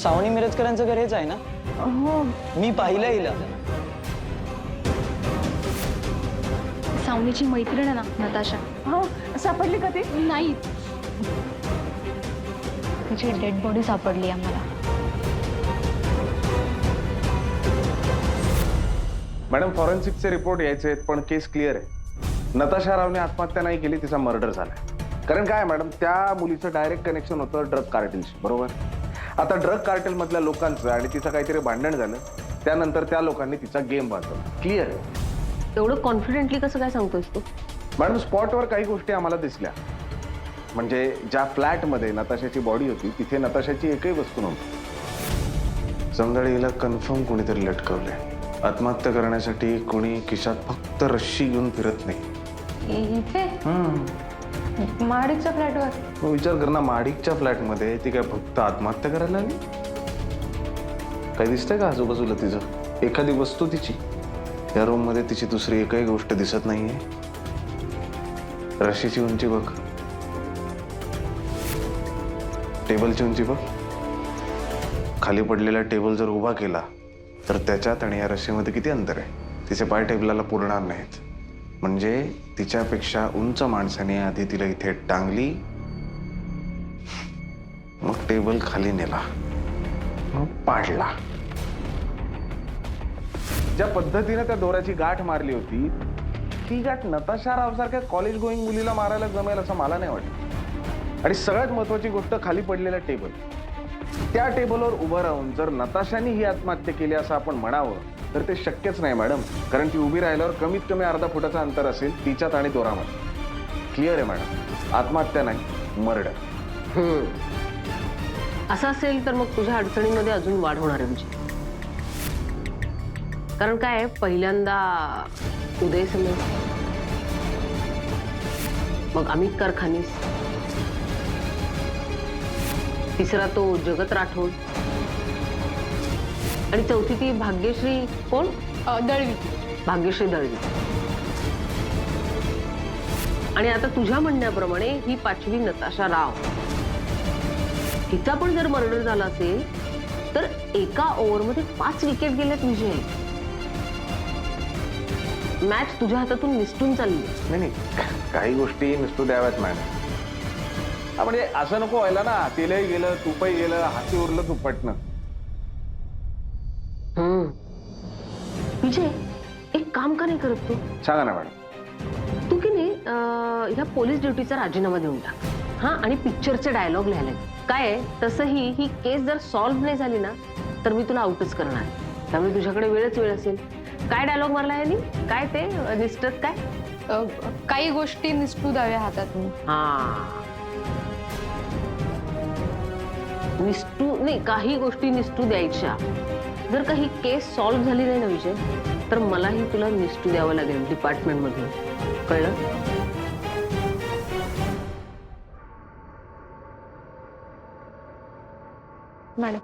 सावनी मिरजकरांचं घर हेच आहे ना? हो. मी पाहिलं हिला. सावनीची मैत्रीण आहे ना नताशा. हो, सापडली का ती? नाही, तिची डेड बॉडी सापडली आम्हाला. मॅडम, फॉरेन्सिकचे रिपोर्ट यायचे आहेत, पण केस क्लिअर आहे. नताशा रावने आत्महत्या नाही केली, तिचा मर्डर झालाय. कारण काय मॅडम, त्या मुलीचं डायरेक्ट कनेक्शन होतं ड्रग कार्टेलशी, बरोबर? आता ड्रग कार्टेल मधल्या लोकांचं आणि तिचं काहीतरी भांडण झालं, त्यानंतर त्या लोकांनी तिचा गेम बांधला. क्लिअर आहे. एवढं कॉन्फिडेंटली कसं काय सांगतोस तू? मॅडम, स्पॉटवर काही गोष्टी आम्हाला दिसल्या. म्हणजे ज्या फ्लॅटमध्ये नताशाची बॉडी होती तिथे नताशाची एकही वस्तू नव्हती. समजा हिला कन्फर्म कोणीतरी लटकवलंय. आत्महत्या करण्यासाठी कोणी खिशात फक्त रश्शी घेऊन फिरत नाही. इथे महाडीच्या फ्लॅटवर विचार कर ना, माडिकच्या फ्लॅटमध्ये ती काय फक्त आत्महत्या करायला आली? काही दिसतंय का आजूबाजूला तिचं? एखादी वस्तू तिची? या रूम मध्ये तिची दुसरी एकही गोष्ट दिसत नाहीये. रशीची उंची बघ, टेबलची उंची बघ. खाली पडलेला टेबल जर उभा केला तर त्याच्यात आणि या रशीमध्ये किती अंतर आहे? तिचे पाय टेबलाला पुरणार नाहीत. म्हणजे तिच्यापेक्षा उंच माणसाने आधी तिला इथे टांगली, मग टेबल खाली नेला, मग पाडला. ज्या पद्धतीने त्या दोऱ्याची गाठ मारली होती, ती गाठ नताशा राव सारख्या कॉलेज गोईंग मुलीला मारायला जमेल असं मला नाही वाटत. आणि सगळ्यात महत्वाची गोष्ट, खाली पडलेला टेबल. त्या टेबलवर उभं राहून जर नताशाने ही आत्महत्या केली असं आपण म्हणावं तर ते शक्यच नाही मॅडम. कारण ती उभी राहिल्यावर कमीत कमी अर्धा फुटाचं अंतर असेल तिच्यात आणि दोरामध्ये. क्लिअर आहे मॅडम, आत्महत्या नाही, मर्डर. असं असेल तर मग तुझ्या अडचणीमध्ये अजून वाढ होणार आहे तुझी. कारण काय, पहिल्यांदा उदय समय, मग अमित कारखानीस, तिसरा तो जगत राठोड, आणि चौथी ती भाग्यश्री कोण? दळवी. भाग्यश्री दळवी. आणि आता तुझ्या म्हणण्याप्रमाणे ही पाचवी नताशा राव. हिचा पण जर मर्डर झाला असेल तर एका ओव्हरमध्ये 5 विकेट गेल्यात विजय. मॅच तुझ्या हातातून निसटून चालली. नाही, काही गोष्टी निसटू द्याव्यात मॅडम. म्हणजे असं नको व्हायला ना, तेलही गेलं, तुपही गेलं, हाती उरलं तुपटणं. विजय, एक काम का नाही करत तू? सांगा ना मॅडम. तू की नाही ह्या पोलीस ड्युटीचा राजीनामा देऊन टाक. हा, आणि पिक्चरचे डायलॉग लिहायला. काय आहे, तसंही ही केस जर सॉल्व्ह नाही झाली ना तर मी तुला आउटच करणार. त्यामुळे तुझ्याकडे वेळच वेळ असेल. काय डायलॉग मारला यांनी? काय ते निष्ठत काय? काही गोष्टी निसटू द्याव्या हातातून. हा, निसटू नाही, काही गोष्टी निसटू द्यायच्या. जर काही केस सॉल्व्ह झाली नाही ना विजय, तर मलाही तुला निसटू द्यावं लागेल डिपार्टमेंट मध्ये. कळलं? मॅडम,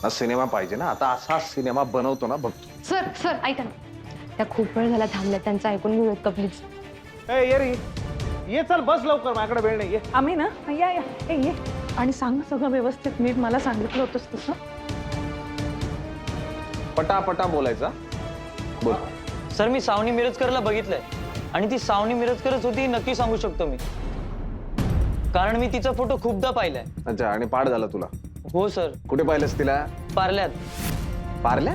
हा सिनेमा पाहिजे ना, आता असा सिनेमा बनवतो ना, बघतो. सर सर ऐका ना, त्या खूप वेळ झाला थांबल्या, त्यांचं ऐकून घेऊयात का प्लीज? ये रे, ये, चल बस लवकर, माझ्याकडे वेळ नाही. आम्ही ना, या या, ये आणि सांग सगळं व्यवस्थित. नीट मला सांगितलं होतंस तसं. पटापटा बोलायचा. बोल. सर, मी सावनी मिरजकरला बघितलंय आणि ती सावनी मिरजकरच होती नक्की सांगू शकतो मी. कारण मी तिचा फोटो खूपदा पाहिलाय. अच्छा, आणि पाठ झाला तुला? हो सर. कुठे पाहिलंस तिला? पार्ल्यात. पार्ल्या?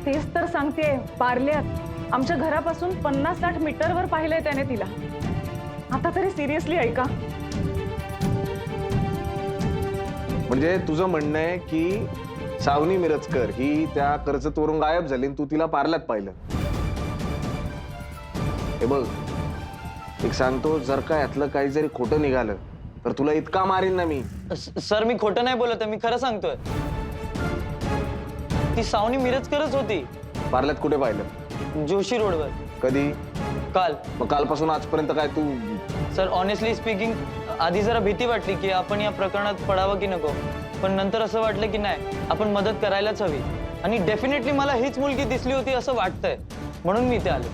तेच तर सांगते, पार्ल्यात. आमच्या घरापासून 50-60 मीटरवर पाहिलंय त्याने तिला. आता तरी सिरियसली ऐका. म्हणजे तुझं म्हणणं आहे की सावनी मिरजकर ही त्या कर्जतवरून गायब झाली आणि तू तिला पार्ल्यात पाहिलं? हे बघ, एक सांगतो, जर का यातलं काही जरी खोटं निघालं तर तुला इतका मारीन ना मी. सर, मी खोटं नाही बोलत, मी खरं सांगतोय. ती सावनी मिरजकरच होती. पार्ल्यात कुठे पाहिलं? जोशी रोडवर. कधी? काल. मग कालपासून आजपर्यंत काय तू? सर, ऑनेस्टली स्पीकिंग, आधी जरा भीती वाटली की आपण या प्रकरणात पडावं की नको, पण नंतर असं वाटलं की नाही, आपण मदत करायलाच हवी. आणि डेफिनेटली मला हीच मुलगी दिसली होती असं वाटतंय, म्हणून मी इथे आलो.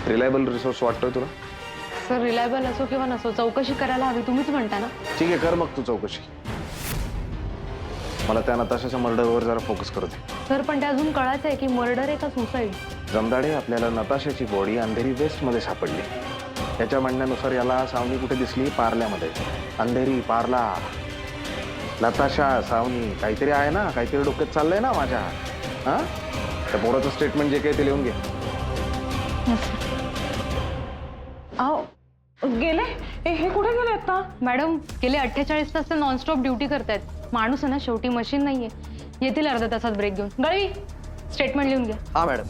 रिलायबल रिसोर्स वाटतोय तुला? सर रिलायबल असो किंवा नसो चौकशी करायला हवी, तुम्हीच म्हणता ना. ठीक आहे, कर मग तू चौकशी. मला त्या नताशाच्या मर्डरवर जरा फोकस करू दे. सर पण ते अजून कळायचं आहे की मर्डर आहे का सुसाईड. जमदाडे, आपल्याला नताशाची बॉडी अंधेरी वेस्ट मध्ये सापडली. त्याच्या म्हणण्यानुसार याला सावनी कुठे दिसली? पार्ल्यामध्ये. अंधेरी, पार्ला, नताशा, सावनी, काहीतरी आहे ना, काहीतरी डोक्यात चाललंय ना माझ्या. हा, त्या पोराचं स्टेटमेंट जे काही ते लिहून घे. अहो गेले हे कुठे गेले आता? मॅडम गेले 48 तास ते नॉनस्टॉप ड्युटी करतायत. माणूस आहे ना शेवटी मशीन नाहीये. येतील अर्ध्या तासात ब्रेक घेऊन. गळवी स्टेटमेंट लिहून घ्या. हा मॅडम.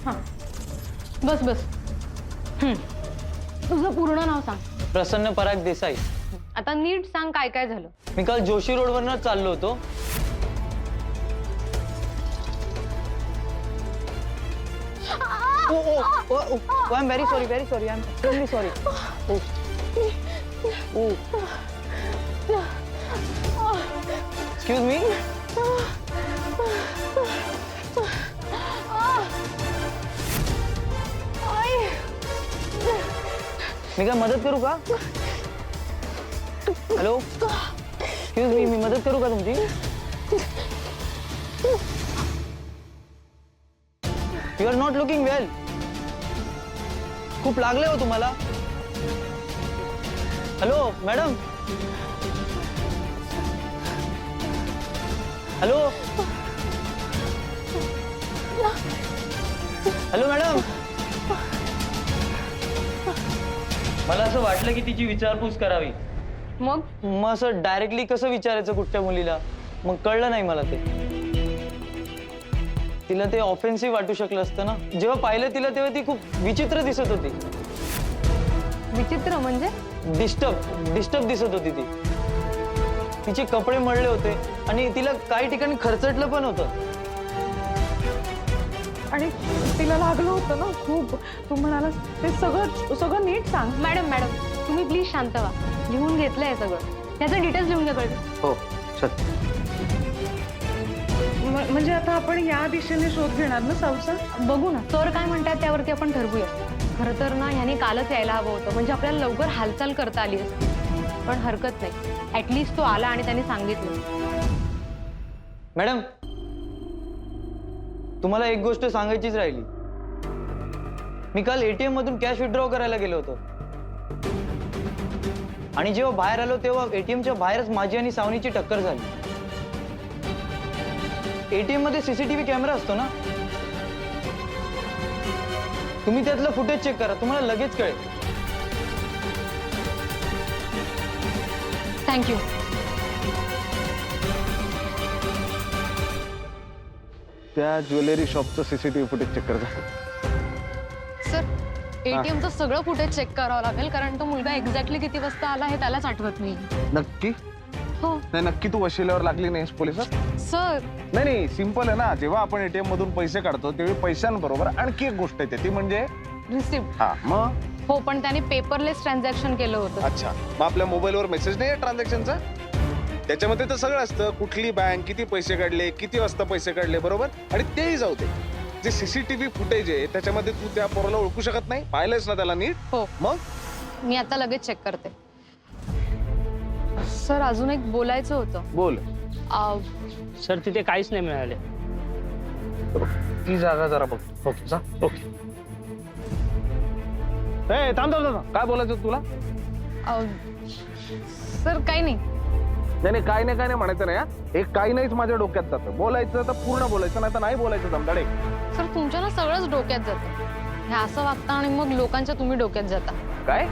हा बस बस. तुझं पूर्ण नाव सांग. प्रसन्न पराग देसाई. आता नीट सांग काय काय झालं. मी काल जोशी रोडवरनं चाललो होतो. I am very sorry, very sorry, I am extremely sorry. Excuse me. मी काय मदत करू का? हॅलो, एक्सक्यूज मी मदत करू का तुमची? यू आर नॉट लुकिंग वेल. खूप लागले हो तुम्हाला. Hello madam. Hello hello madam. मला असं वाटलं की तिची विचारपूस करावी. मग असं डायरेक्टली कसं विचारायचं कुठच्या मुलीला? मग कळलं नाही मला ते. तिला ते ऑफेन्सिव्ह वाटू शकलं असतं ना. जेव्हा पाहिलं तिला तेव्हा ती खूप विचित्र दिसत होती. विचित्र म्हणजे? डिस्टर्ब दिसत होती ती. तिचे कपडे मळले होते आणि तिला काही ठिकाणी खरचटलं पण होतं. आणि तिला लागलं होतं ना खूप. तू म्हणालास ते सगळं नीट सांग. मॅडम तुम्ही प्लीज शांत व्हा. लिहून घेतलंय सगळं. त्याचं डिटेल्स लिहून घ्या. कळलं? हो चल. म्हणजे आता आपण या दिशेने शोध घेणार ना सावसा? बघू ना सर काय म्हणतात त्यावरती आपण ठरवूया. खरं तर ना ह्याने कालच यायला हवं होतं, म्हणजे आपल्याला लवकर हालचाल करता आली असती. पण हरकत नाही, ऍटलिस्ट तो आला आणि त्याने सांगितलं. मॅडम तुम्हाला एक गोष्ट सांगायचीच राहिली. मी काल एटीएम मधून कॅश विथड्रॉ करायला गेलो होतो आणि जेव्हा बाहेर आलो तेव्हा एटीएमच्या बाहेरच माझी आणि सावनीची टक्कर झाली. एटीएम मध्ये सीसीटीव्ही कॅमेरा असतो ना. तुम्ही त्यातलं फुटेज चेक करा, तुम्हाला लगेच कळेल. थँक्यू. त्या ज्वेलरी शॉपचं सीसीटीव्ही फुटेज चेक करता. सर एटीएमचं सगळं फुटेज चेक करावं लागेल, कारण तो मुलगा एक्झॅक्टली किती वाजता आला हे त्यालाच आठवत नाही. नक्की? हो नाही, नक्की तू वशिल्यावर लागली नाहीस पोलिसात? सर. नाही, सिंपल आहे ना. जेव्हा आपण एटीएम मधून पैसे काढतो तेव्हा पैशांबरोबर आणखी एक गोष्ट येते, ती म्हणजे रिसिप्ट. हा. मग हो पण त्याने पेपरलेस ट्रान्झॅक्शन केलं होतं. अच्छा, मग आपल्या मोबाईलवर मेसेज नाही आहे ट्रान्झॅक्शनचा? त्याच्यामध्ये तर सगळं असतं. कुठली बँक, किती पैसे काढले, किती वाजता पैसे काढले, बरोबर. आणि तेही जाऊ दे, जे सीसीटीव्ही फुटेज आहे त्याच्यामध्ये तू त्या पोराला ओळखू शकत नाही? पाहिलंयस ना त्याला नीट? हो. मग मी आता लगेच चेक करते. सर अजून एक बोलायचं होतं. बोल. सर तिथे काहीच नाही मिळाले. ती जागा जरा बघ. ओके जा. ओके. ए थांब थांब थांब. काय बोलायचं तुला? सर काही नाही. नाही, काय नाही म्हणायचं नाही. हे काही नाहीच माझ्या डोक्यात जातं. बोलायचं तर पूर्ण बोलायचं, नाही तर नाही बोलायचं. दमदाडे. सर तुमच्या ना सगळंच डोक्यात जातं. हे असं वागता आणि मग लोकांच्या तुम्ही डोक्यात जाता. काय?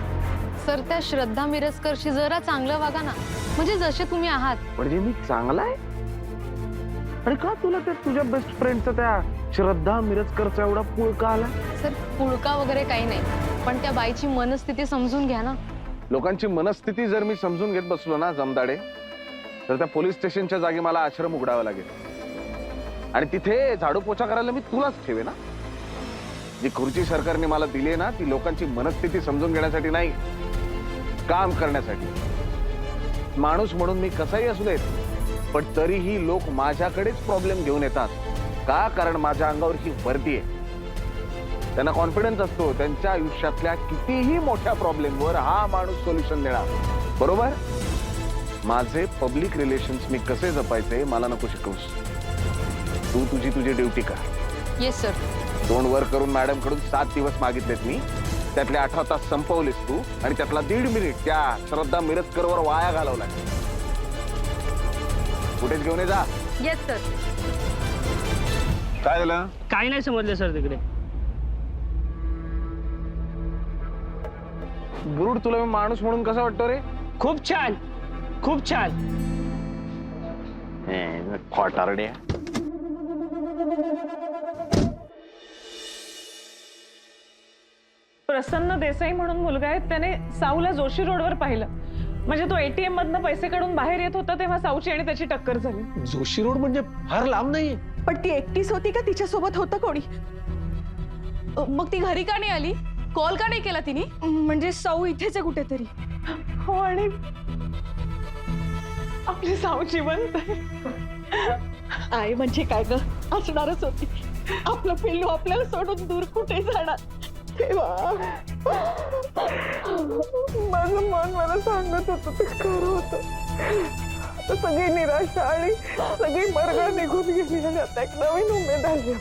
सर त्या श्रद्धा मिरजकरशी जरा चांगलं वागा ना, म्हणजे जसे तुम्ही आहात. म्हणजे मी चांगला आहे? आणि का तुला त्या तुझ्या बेस्ट फ्रेंडचा त्या श्रद्धा मिरजकरचा एवढा पुळका आला? सर पुळका वगैरे काही नाही, पण त्या बाईची मनस्थिती समजून घ्या ना. लोकांची मनस्थिती जर मी समजून घेत बसलो ना जमदाडे, तर त्या पोलीस स्टेशनच्या जागी मला आश्रम उघडावा लागेल आणि तिथे झाडू पोछा करायला मी तुलाच ठेवे ना. जी खुर्ची सरकारने मला दिली ना, ती लोकांची मनस्थिती समजून घेण्यासाठी नाही, काम करण्यासाठी. माणूस म्हणून मी कसाही असू देत, पण तरीही लोक माझ्याकडेच प्रॉब्लेम घेऊन येतात. का? कारण माझ्या अंगावर ही वर्दी आहे. त्यांना कॉन्फिडन्स असतो त्यांच्या आयुष्यातल्या कितीही मोठ्या प्रॉब्लेमवर हा माणूस सोल्युशन देणार, बरोबर? माझे पब्लिक रिलेशन्स मी कसे जपायचे मला नको शिकवूस. तू तुझी ड्युटी कर. Yes sir. तोंड वर करून मॅडम कडून 7 दिवस मागितलेत मी, त्यातले 18 तास संपवलेस तू आणि त्यातला 1.5 मिनिट त्या श्रद्धा मिरजकरवर वाया घालवलाय. कुठेच घेऊन ये जा. Yes sir. काय झालं? काही नाही समजलं सर तिकडे. गुरुड, तुला मी माणूस म्हणून कसा वाटतो रे? खूप छान, खूप छान. खोटारड्या. प्रसन्न देसाई म्हणून मुलगा आहे, त्याने साऊला जोशी रोडवर पाहिलं. म्हणजे तो एटीएम मधनं पैसे काढून बाहेर येत होता तेव्हा साऊची आणि त्याची टक्कर झाली. जोशी रोड म्हणजे फार लांब नाहीये. पण ती एकटीच होती का तिच्यासोबत होतं कोणी? मग ती घरी का नाही आली? कॉल का नाही केला तिने? म्हणजे साऊ इथेच आहे कुठेतरी. हो, आणि आपली साऊ जिवंत आहे. आई म्हणजे काय ग, असणारच होती. आपलं पिल्लू आपल्याला सोडून दूर कुठे जाणार? तेव्हा माझं मन मला सांगत होतं ते खरं होतं. आता सगळी निराशा आणि सगळी मरगळ निघून गेली आणि आता एक नवीन उमेद आली.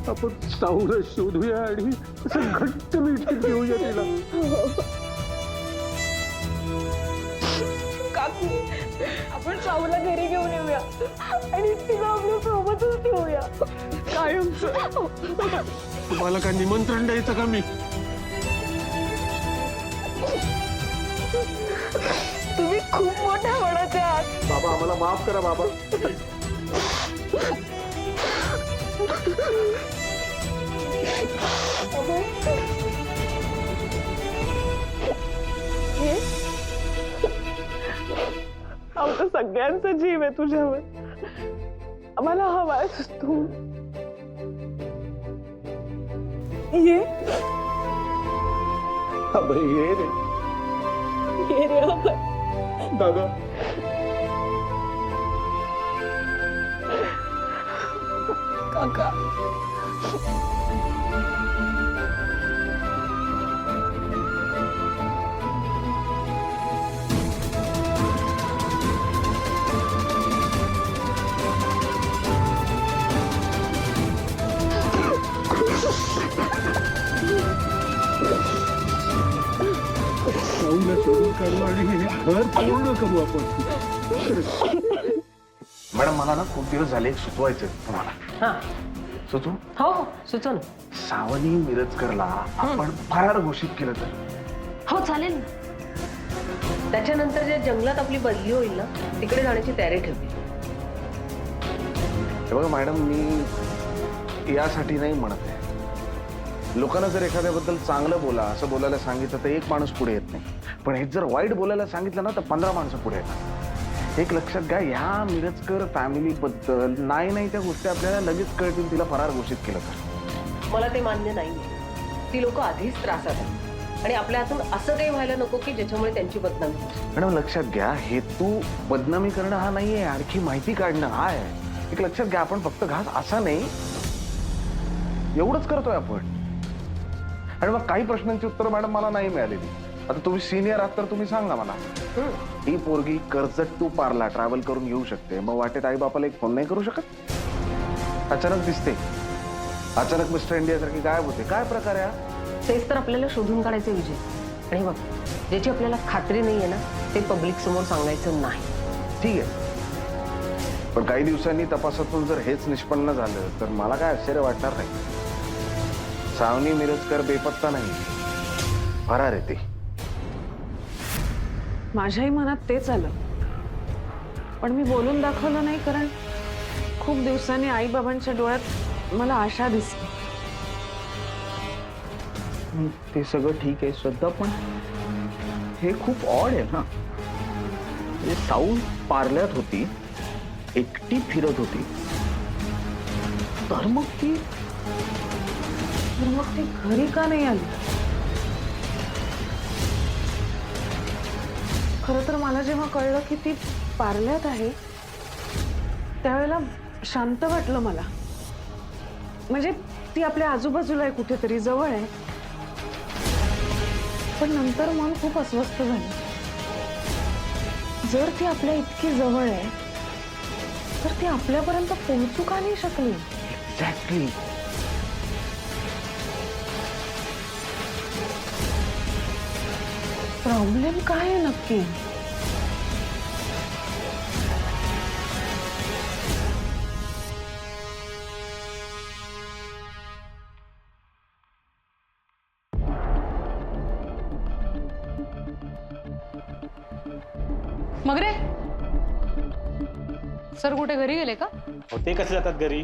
आपण साऊला शोधूया आणि असं घट्ट मिठीत घेऊया तिला. काकू, आपण साऊला घरी घेऊन येऊया आणि तिला आपल्या सोबतच ठेवूया कायमचं. तुम्हाला काय निमंत्रण द्यायचं का मी? तुम्ही खूप मोठ्या मनाचे आहात. बाबा, आम्हाला माफ करा बाबा. हे आमचा सगळ्यांचा जीव आहे तुझ्यावर. आम्हाला हवायस तू. ये अबे, ये रे ये रे अभय. दादा. काका, साऊला शोधून काढू आणि हे घर पूर्ण करू आपण. मॅडम, मला ना खूप दिवस झाले सुचवायचं तुम्हाला. हा. सुचू? हो हो, सुचव ना. सावनी मिरजकरला आपण फरार घोषित केलं तर? हो, चालेल ना. त्याच्यानंतर जे जंगलात आपली बदली होईल ना, तिकडे जाण्याची तयारी ठेवली. हे बघा मॅडम, मी यासाठी नाही म्हणत आहे. लोकांना जर एखाद्याबद्दल चांगलं बोला असं बोलायला सांगितलं तर एक माणूस पुढे येत नाही, पण हे जर वाईट बोलायला सांगितलं ना तर 15 माणसं पुढे येतात. एक लक्षात घ्या, ह्या मिरजकर फॅमिली बद्दल नाही त्या गोष्टी आपल्याला लगेच कळतील तिला फरार घोषित केलं तर. मला ते मान्य नाहीये. ती लोक आधीच त्रासात आहेत आणि आपल्या हातून असं काही व्हायला नको की ज्याच्यामुळे त्यांची बदनामी होईल. मॅडम लक्षात घ्या, हेतू बदनामी करणं हा नाहीये, आणखी माहिती काढणं हा आहे. एक लक्षात घ्या, आपण फक्त घास असा नाही एवढंच करतोय आपण. आणि मग काही प्रश्नांची उत्तर मॅडम मला नाही मिळालेली. आता तुम्ही सिनियर आहात तर तुम्ही सांगा मला. ही पोरगी कर्जत टू पार्ला ट्रॅव्हल करून येऊ शकते, मग वाटेत आई बापाला एक फोन नाही करू शकत? अचानक दिसते, अचानक मिस्टर इंडिया सारखी गायब होते. काय प्रकार आहे हा? तेच तर आपल्याला शोधून काढायचे विजय. आणि बघ, ज्याची आपल्याला खात्री नाहीये ना ते पब्लिक समोर सांगायचं नाही. ठीक आहे, पण काही दिवसांनी तपासातून जर हेच निष्पन्न झालं तर मला काय आश्चर्य वाटणार नाही. सावनी मिरजकर बेपत्ता नाही, फरार आहे ती. माझ्याही मनात तेच आलं, पण मी बोलून दाखवलं नाही, कारण खूप दिवसांनी आई बाबांच्या डोळ्यात मला आशा दिसली. ते सगळं ठीक आहे श्रद्धा, पण हे खूप ऑड आहे ना. म्हणजे साऊ पार्ल्यात होती, एकटी फिरत होती, तर मग ती घरी का नाही आली? खरं तर मला जेव्हा कळलं की ती पार्ल्यात आहे त्यावेळेला शांत वाटलं मला. म्हणजे ती आपल्या आजूबाजूला आहे, कुठेतरी जवळ आहे. पण नंतर मन खूप अस्वस्थ झालं. जर ती आपल्या इतकी जवळ आहे तर ती आपल्यापर्यंत पोहोचू का नाही शकली? एक्झॅक्टली. प्रॉब्लेम काय आहे नक्की? मग रे सर कुठे घरी गेले का? ते कसे जातात घरी?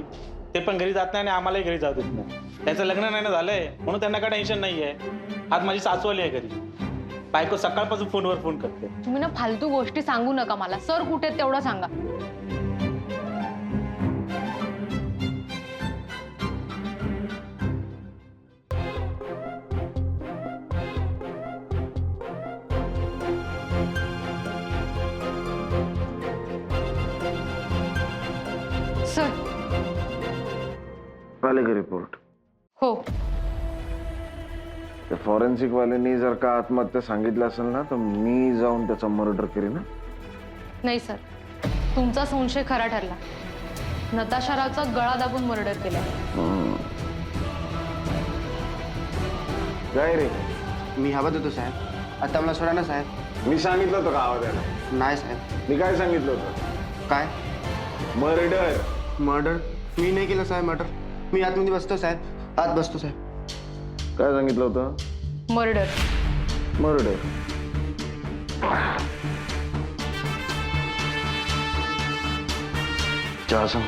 ते पण घरी जात नाही आणि आम्हालाही घरी जाऊ देत नाही. त्यांचं लग्न नाही ना झालंय म्हणून त्यांना काय टेन्शन नाहीये. आज माझी सासू आली आहे घरी. बायको सकाळपासून फोनवर फोन करते. तुम्ही ना फालतू गोष्टी सांगू नका मला. सर कुठे आहेत तेवढं सांगा. सर आले का रिपोर्ट? हो. त्या फॉरेन्सिक वाल्यांनी जर का आत्महत्या सांगितलं असेल ना तर मी जाऊन त्याचा मर्डर करीन ना. नाही सर, तुमचा संशय खरा ठरला. नताशा रावचा गळा दाबून मर्डर केला. काय रे? मी हवत होतो साहेब. आता मला सोडा ना साहेब. मी सांगितलं होतं का आवाज द्यायला? नाही साहेब. मी काय सांगितलं होतं? काय मर्डर. मर्डर? मी नाही केलं साहेब मर्डर. मी आतमध्ये बसतो साहेब. आत बसतो साहेब. काय सांगितलं होतं? मर्डर. मर्डर. चहा सांग.